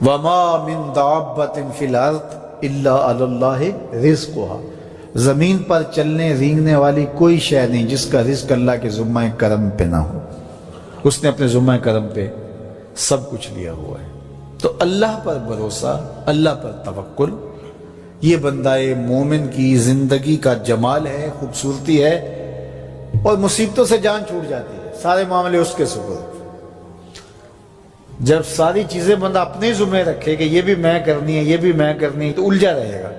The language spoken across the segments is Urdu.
وما من دابۃ فی الارض الا علی اللہ رزقها، زمین پر چلنے رینگنے والی کوئی شے نہیں جس کا رزق اللہ کے ذمہ کرم پہ نہ ہو۔ اس نے اپنے ذمہ کرم پہ سب کچھ لیا ہوا ہے۔ تو اللہ پر بھروسہ، اللہ پر توکل، یہ بندہ مومن کی زندگی کا جمال ہے، خوبصورتی ہے، اور مصیبتوں سے جان چھوٹ جاتی ہے، سارے معاملے اس کے سپرد۔ جب ساری چیزیں بندہ اپنے ذمہ رکھے کہ یہ بھی میں کرنی ہے، یہ بھی میں کرنی ہے، تو الجھا رہے گا۔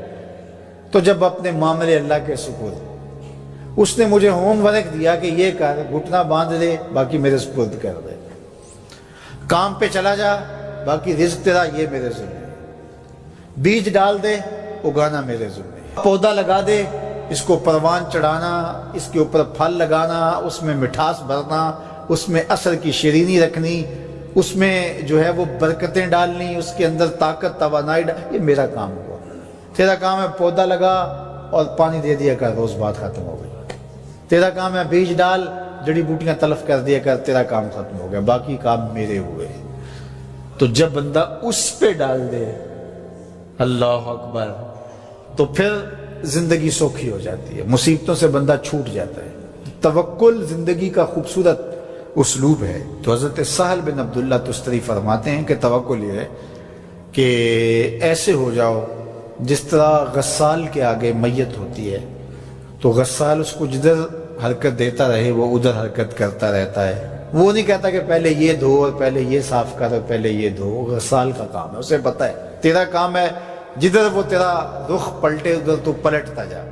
تو جب اپنے معاملے اللہ کے سپرد، اس نے مجھے ہوم ورک دیا کہ یہ کر، گھٹنا باندھ دے، باقی میرے سپرد کر دے، کام پہ چلا جا، باقی رزق تیرا، یہ میرے ذمہ ہے، بیج ڈال دے، اگانا میرے ذمہ ہے، پودا لگا دے، اس کو پروان چڑھانا، اس کے اوپر پھل لگانا، اس میں مٹھاس بھرنا، اس میں اثر کی شیرینی رکھنی، اس میں جو ہے وہ برکتیں ڈالنی، اس کے اندر طاقت توانائی یہ میرا کام ہوا۔ تیرا کام ہے پودا لگا اور پانی دے دیا کر، روز بات ختم ہو گئی۔ تیرا کام ہے بیج ڈال، جڑی بوٹیاں تلف کر دیا کر، تیرا کام ختم ہو گیا، باقی کام میرے ہوئے۔ تو جب بندہ اس پہ ڈال دے، اللہ اکبر، تو پھر زندگی سوکھی ہو جاتی ہے، مصیبتوں سے بندہ چھوٹ جاتا ہے۔ توکل زندگی کا خوبصورت اسلوب ہے۔ تو حضرت سہل بن عبداللہ تستری فرماتے ہیں کہ توکل یہ ہے کہ ایسے ہو جاؤ جس طرح غسال کے آگے میت ہوتی ہے تو غسال اس کو جدھر حرکت دیتا رہے وہ ادھر حرکت کرتا رہتا ہے، وہ نہیں کہتا کہ پہلے یہ دھو اور پہلے یہ صاف کر اور پہلے یہ دھو۔ غسال کا کام ہے، اسے پتہ ہے تیرا کام ہے جدھر وہ تیرا رخ پلٹے ادھر تو پلٹتا جا۔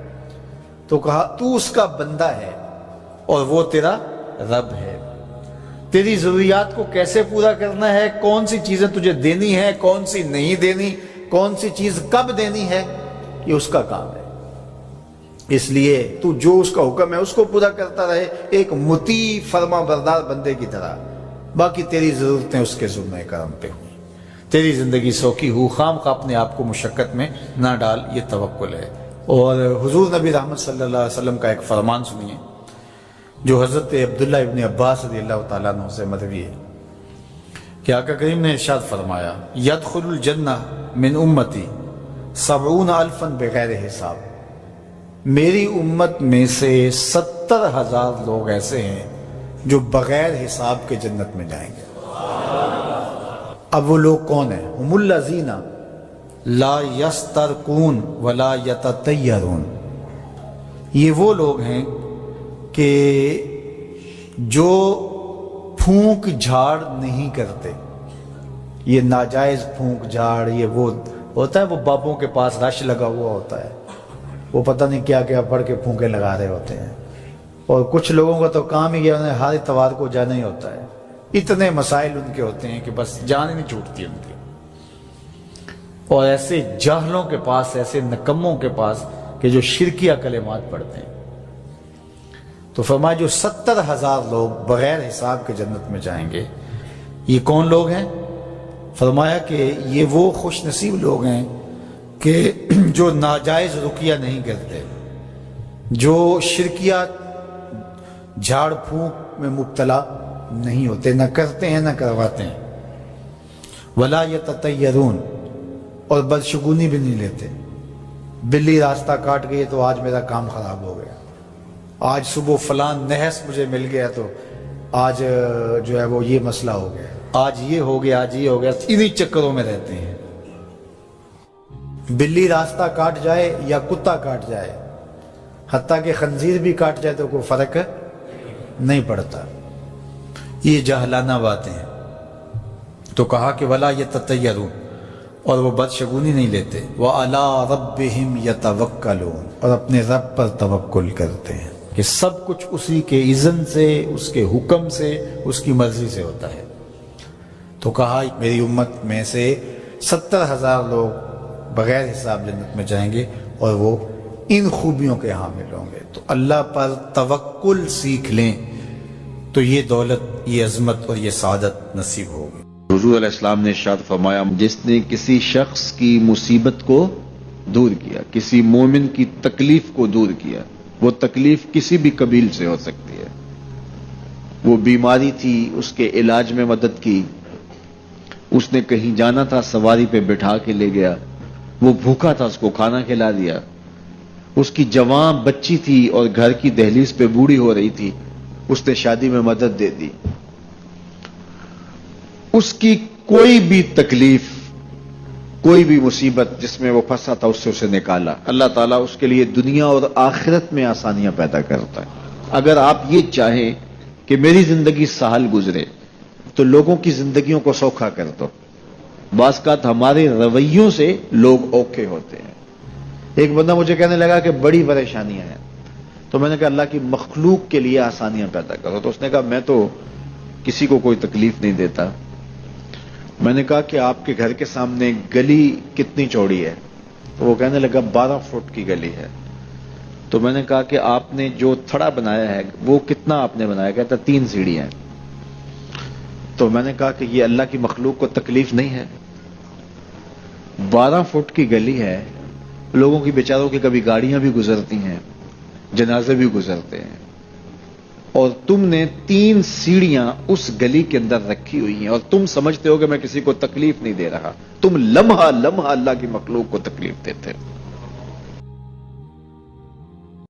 تو کہا تو اس کا بندہ ہے اور وہ تیرا رب ہے، تیری ضروریات کو کیسے پورا کرنا ہے، کون سی چیزیں تجھے دینی ہے، کون سی نہیں دینی، کون سی چیز کب دینی ہے، یہ اس کا کام ہے۔ اس لیے تو جو اس کا حکم ہے اس کو پورا کرتا رہے، ایک مطیع فرما بردار بندے کی طرح، باقی تیری ضرورتیں اس کے ذمہ کرم پہ ہوئی، تیری زندگی سوکھی ہو، خام خواہ اپنے آپ کو مشقت میں نہ ڈال، یہ توکل ہے۔ اور حضور نبی رحمت صلی اللہ علیہ وسلم کا ایک فرمان سنیے جو حضرت عبداللہ ابن عباس رضی اللہ تعالیٰ عنہ سے مروی ہے کہ آقا کریم نے ارشاد فرمایا، یدخل الجنہ من امتی 70,000 بغیر حساب، میری امت میں سے 70,000 لوگ ایسے ہیں جو بغیر حساب کے جنت میں جائیں گے۔ اب وہ لوگ کون ہیں؟ ہم الذین لا یسترقون ولا یتطیرون، یہ وہ لوگ ہیں کہ جو پھونک جھاڑ نہیں کرتے۔ یہ ناجائز پھونک جھاڑ، یہ وہ ہوتا ہے، وہ بابوں کے پاس رش لگا ہوا ہوتا ہے، وہ پتہ نہیں کیا کیا پڑھ کے پھونکے لگا رہے ہوتے ہیں، اور کچھ لوگوں کا تو کام ہی انہیں ہر اتوار کو جانا ہی ہوتا ہے، اتنے مسائل ان کے ہوتے ہیں کہ بس جان ہی نہیں چھوٹتی ان کی۔ اور ایسے جاہلوں کے پاس، ایسے نکموں کے پاس کہ جو شرکیہ کلمات پڑھتے ہیں۔ تو فرمایا جو 70,000 لوگ بغیر حساب کے جنت میں جائیں گے، یہ کون لوگ ہیں؟ فرمایا کہ یہ وہ خوش نصیب لوگ ہیں کہ جو ناجائز رقیہ نہیں کرتے، جو شرکیہ جھاڑ پھونک میں مبتلا نہیں ہوتے، نہ کرتے ہیں نہ کرواتے ہیں، ولا یتطیرون، اور بدشگونی بھی نہیں لیتے۔ بلی راستہ کاٹ گئی تو آج میرا کام خراب ہو گیا، آج صبح فلان نحس مجھے مل گیا تو آج جو ہے وہ یہ مسئلہ ہو گیا، آج یہ ہو گیا، آج یہ ہو گیا، انہی چکروں میں رہتے ہیں۔ بلی راستہ کاٹ جائے یا کتا کاٹ جائے، حتیٰ کہ خنزیر بھی کاٹ جائے تو کوئی فرق نہیں پڑتا، یہ جاہلانہ باتیں ہیں۔ تو کہا کہ ولا یتطیرون، اور وہ بدشگونی نہیں لیتے، وَعَلَىٰ رَبِّهِمْ يَتَوَكَّلُونَ، اور اپنے رب پر توکل کرتے ہیں کہ سب کچھ اسی کے اذن سے، اس کے حکم سے، اس کی مرضی سے ہوتا ہے۔ تو کہا میری امت میں سے 70,000 لوگ بغیر حساب جنت میں جائیں گے اور وہ ان خوبیوں کے حامل ہوں گے۔ تو اللہ پر توکل سیکھ لیں تو یہ دولت، یہ عظمت اور یہ سعادت نصیب ہوگی۔ حضور علیہ السلام نے ارشاد فرمایا، جس نے کسی شخص کی مصیبت کو دور کیا، کسی مومن کی تکلیف کو دور کیا، وہ تکلیف کسی بھی قبیل سے ہو سکتی ہے، وہ بیماری تھی، اس کے علاج میں مدد کی، اس نے کہیں جانا تھا، سواری پہ بٹھا کے لے گیا، وہ بھوکا تھا، اس کو کھانا کھلا دیا۔ اس کی جوان بچی تھی اور گھر کی دہلیز پہ بوڑھی ہو رہی تھی، اس نے شادی میں مدد دے دی۔ اس کی کوئی بھی تکلیف، کوئی بھی مصیبت جس میں وہ پھنسا تھا، اس سے اسے نکالا۔ اللہ تعالیٰ اس کے لیے دنیا اور آخرت میں آسانیاں پیدا کرتا ہے۔ اگر آپ یہ چاہیں کہ میری زندگی سہل گزرے تو لوگوں کی زندگیوں کو سوکھا کر دو۔ بعض اوقات ہمارے رویوں سے لوگ اوکھے ہوتے ہیں۔ ایک بندہ مجھے کہنے لگا کہ بڑی پریشانیاں ہیں، تو میں نے کہا اللہ کی مخلوق کے لیے آسانیاں پیدا کرو۔ تو اس نے کہا میں تو کسی کو کوئی تکلیف نہیں دیتا۔ میں نے کہا کہ آپ کے گھر کے سامنے گلی کتنی چوڑی ہے؟ تو وہ کہنے لگا 12 فٹ کی گلی ہے۔ تو میں نے کہا کہ آپ نے جو تھڑا بنایا ہے وہ کتنا آپ نے بنایا؟ کہتا 3 سیڑھیاں ہیں۔ تو میں نے کہا کہ یہ اللہ کی مخلوق کو تکلیف نہیں ہے؟ 12 فٹ کی گلی ہے، لوگوں کی بیچاروں کی کبھی گاڑیاں بھی گزرتی ہیں، جنازے بھی گزرتے ہیں، اور تم نے 3 سیڑھیاں اس گلی کے اندر رکھی ہوئی ہیں، اور تم سمجھتے ہو کہ میں کسی کو تکلیف نہیں دے رہا، تم لمحہ لمحہ اللہ کی مخلوق کو تکلیف دیتے ہو۔